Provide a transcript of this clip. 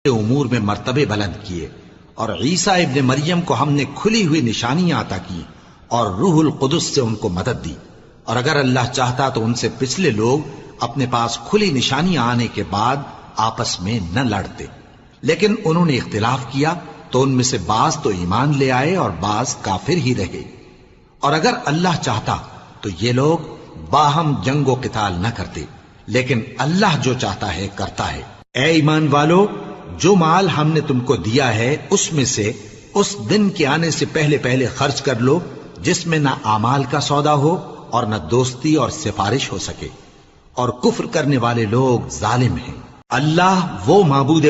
उमूर में मर्तबे बुलंद किए और ईसा इब्ने मरियम को हमने खुली हुई निशानियां अता की और रूहुल कुदस से उनको मदद दी। और अगर अल्लाह चाहता तो उनसे पिछले लोग अपने पास खुली निशानियां आने के बाद आपस में न लड़ते, लेकिन उन्होंने इख्तिलाफ किया तो उनमें से बाज तो ईमान ले आए और बाज काफिर ही रहे। और अगर अल्लाह चाहता तो ये लोग बाहम जंगो किताल न करते, लेकिन अल्लाह जो चाहता है करता है। ए ईमान वालो, जो माल हमने तुमको दिया है उसमें से उस दिन के आने से पहले पहले खर्च कर लो जिसमें ना आमाल का सौदा हो और न दोस्ती और सिफारिश हो सके, और कुफ्र करने वाले लोग जालिम हैं। अल्लाह वो माबूद